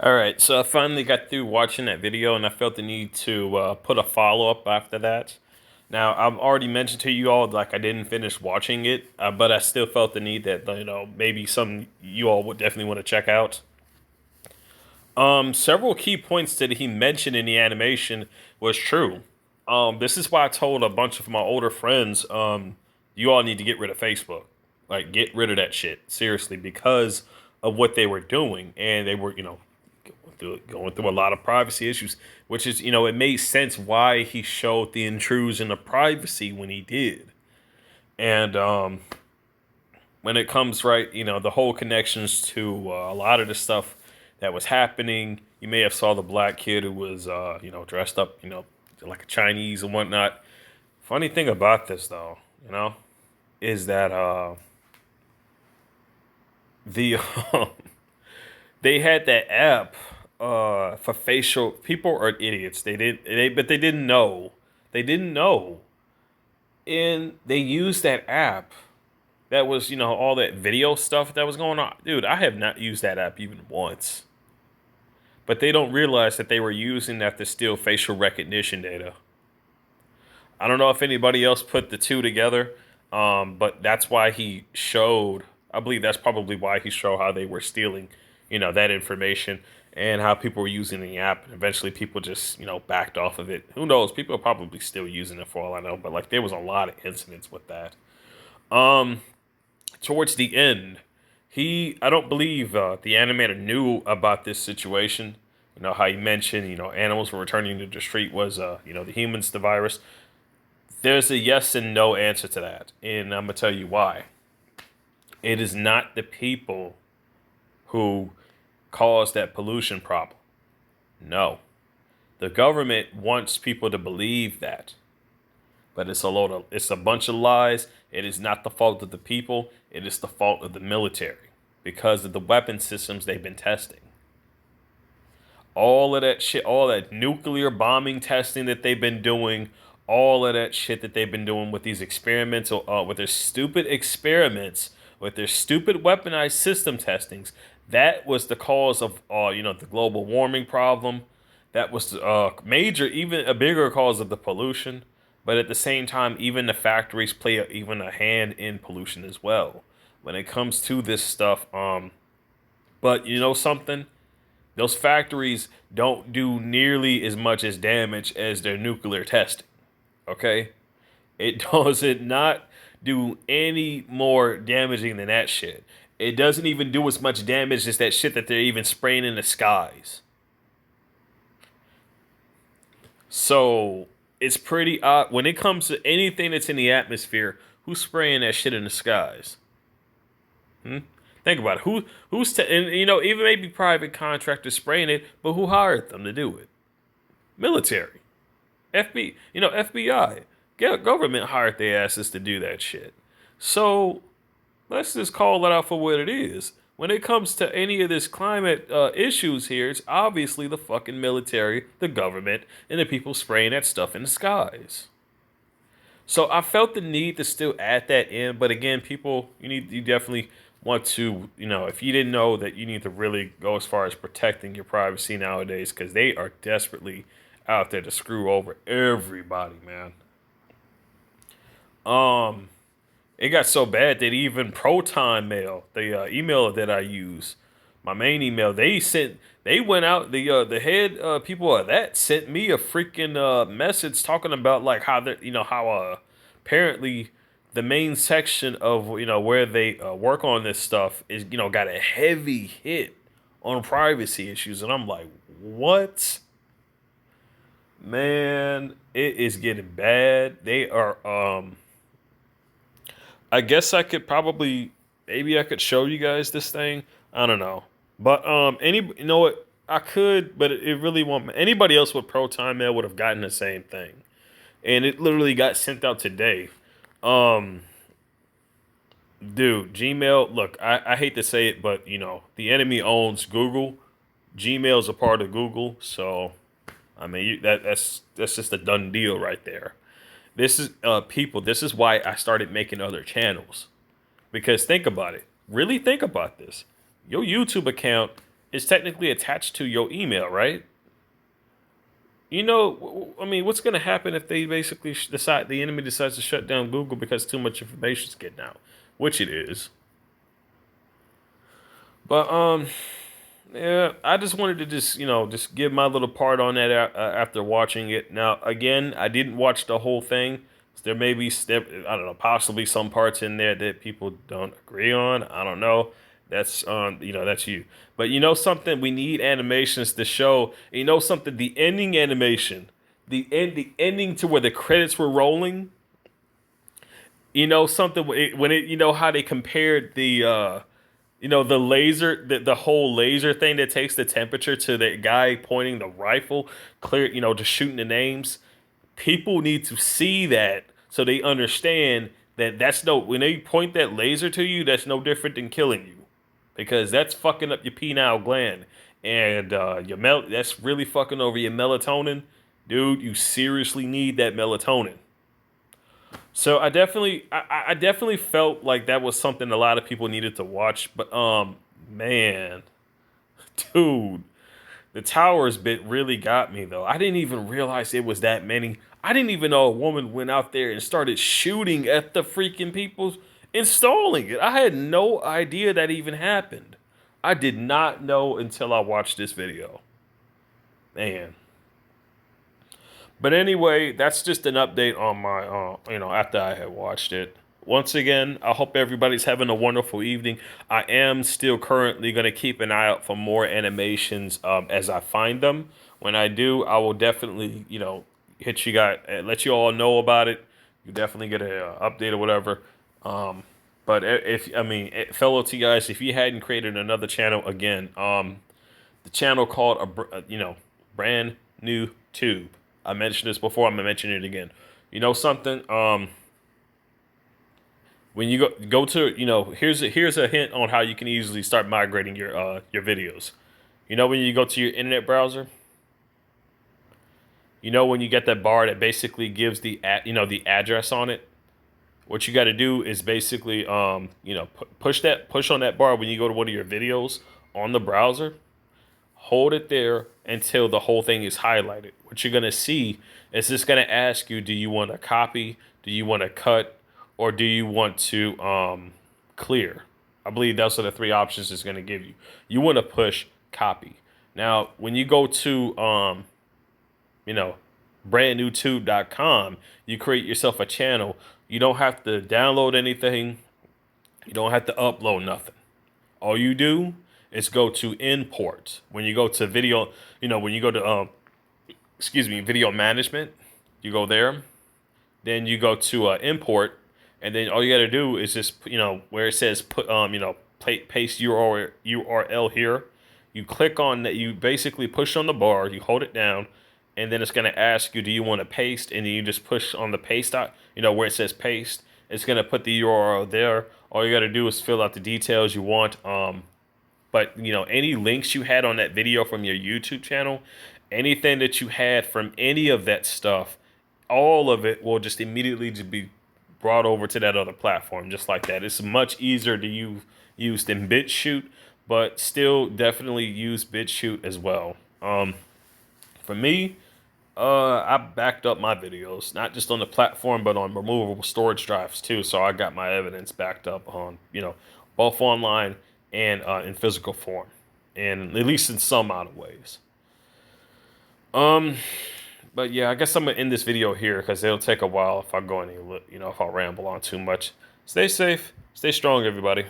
All right, so I finally got through watching that video, and I felt the need to put a follow up after that. Now, I've already mentioned to you all like I didn't finish watching it, but I still felt the need that maybe some you all would definitely want to check out. Several key points that he mentioned in the animation was true. This is why I told a bunch of my older friends, you all need to get rid of Facebook, like get rid of that shit seriously because of what they were doing, and they were going through a lot of privacy issues, which is, it made sense why he showed the intrusion of privacy when he did. And when it comes right, the whole connections to a lot of the stuff that was happening, you may have saw the black kid who was, dressed up, like a Chinese and whatnot. Funny thing about this, though, is that the they had that app for facial. People are idiots. But they didn't know. They didn't know, and they used that app. That was, all that video stuff that was going on. Dude, I have not used that app even once. But they don't realize that they were using that to steal facial recognition data. I don't know if anybody else put the two together, but that's why he showed. I believe that's probably why he showed how they were stealing, that information and how people were using the app. And eventually, people just, backed off of it. Who knows? People are probably still using it for all I know. But like, there was a lot of incidents with that. Um, Towards the end, I don't believe the animator knew about this situation. How he mentioned, animals were returning to the street was, the humans, the virus. There's a yes and no answer to that. And I'm going to tell you why. It is not the people who caused that pollution problem. No. The government wants people to believe that. But it's a bunch of lies. It is not the fault of the people. It is the fault of the military because of the weapon systems they've been testing. All of that shit, all that nuclear bombing testing that they've been doing, all of that shit that they've been doing with these experiments, with their stupid experiments, with their stupid weaponized system testings, that was the cause of, the global warming problem. That was major, even a bigger cause of the pollution. But at the same time, even the factories play even a hand in pollution as well when it comes to this stuff. But you know something? Those factories don't do nearly as much as damage as their nuclear testing. Okay, it does it not do any more damaging than that shit. It doesn't even do as much damage as that shit that they're even spraying in the skies. So it's pretty odd when it comes to anything that's in the atmosphere. Who's spraying that shit in the skies? Hmm? Think about it. And even maybe private contractors spraying it, but who hired them to do it? Military, FBI, government hired their asses to do that shit. So let's just call it out for what it is. When it comes to any of this climate issues here, it's obviously the fucking military, the government, and the people spraying that stuff in the skies. So I felt the need to still add that in, but again, people, you definitely want to, if you didn't know that you need to really go as far as protecting your privacy nowadays, because they are desperately out there to screw over everybody, man. Um, it got so bad that even Proton Mail, the email that I use, my main email, they went out, the head people of that sent me a freaking message talking about like how they how apparently the main section of where they work on this stuff is got a heavy hit on privacy issues, and I'm like, what? Man, it is getting bad. They are I guess I could probably maybe I could show you guys this thing. I don't know. But you know what? I could, but it really won't. Anybody else with Proton Mail would have gotten the same thing. And it literally got sent out today. Um Dude, Gmail, look, I hate to say it, but the enemy owns Google. Gmail's a part of Google, so I mean that's just a done deal right there. This is people. This is why I started making other channels because think about it. Really think about this. Your YouTube account. is technically attached to your email, right? You know, I mean, what's going to happen if they basically decide the enemy decides to shut down Google because too much information is getting out, which it is. But yeah, I just wanted to just give my little part on that after watching it. Now, again, I didn't watch the whole thing. There may be I don't know, possibly some parts in there that people don't agree on. I don't know. That's that's you. But you know something, we need animations to show. You know something, the ending animation, the ending to where the credits were rolling. You know something when it you know how they compared the the laser, the whole laser thing that takes the temperature to the guy pointing the rifle, clear, just shooting the names. People need to see that so they understand that when they point that laser to you, that's no different than killing you, because that's fucking up your pineal gland, and that's really fucking over your melatonin, dude. You seriously need that melatonin. So I definitely felt like that was something a lot of people needed to watch. But man, dude, the towers bit really got me though. I didn't even realize it was that many. I didn't even know a woman went out there and started shooting at the freaking people installing it. I had no idea that even happened. I did not know until I watched this video. Man. But anyway, that's just an update on my, after I had watched it. Once again, I hope everybody's having a wonderful evening. I am still currently going to keep an eye out for more animations as I find them. When I do, I will definitely, hit you guys, let you all know about it. You definitely get an update or whatever. But fellow T guys, if you hadn't created another channel again, the channel called Brand New Tube. I mentioned this before. I'm gonna mention it again. You know something? When you go to here's a hint on how you can easily start migrating your videos. You know, when you go to your internet browser, when you get that bar that basically gives the address on it. What you got to do is basically push on that bar when you go to one of your videos on the browser. Hold it there until the whole thing is highlighted. What you're going to see is it's going to ask you, do you want to copy, do you want to cut, or do you want to clear? I believe those are the three options it's going to give you. You want to push copy. Now, when you go to, brandnewtube.com, you create yourself a channel. You don't have to download anything. You don't have to upload nothing. All you do is go to import. When you go to video, when you go to, video management, you go there. Then you go to import, and then all you got to do is just, where it says put, paste URL here. You click on that. You basically push on the bar. You hold it down, and then it's going to ask you, do you want to paste? And then you just push on the paste dot, where it says paste. It's going to put the URL there. All you got to do is fill out the details you want. But, any links you had on that video from your YouTube channel, anything that you had from any of that stuff, all of it will just immediately just be brought over to that other platform, just like that. It's much easier to use than BitChute, but still definitely use BitChute as well. For me, I backed up my videos, not just on the platform, but on removable storage drives too. So I got my evidence backed up on, both online and in physical form, and at least in some amount of ways. But yeah, I guess I'm gonna end this video here because it'll take a while if I go any, if I ramble on too much. Stay safe, stay strong, everybody.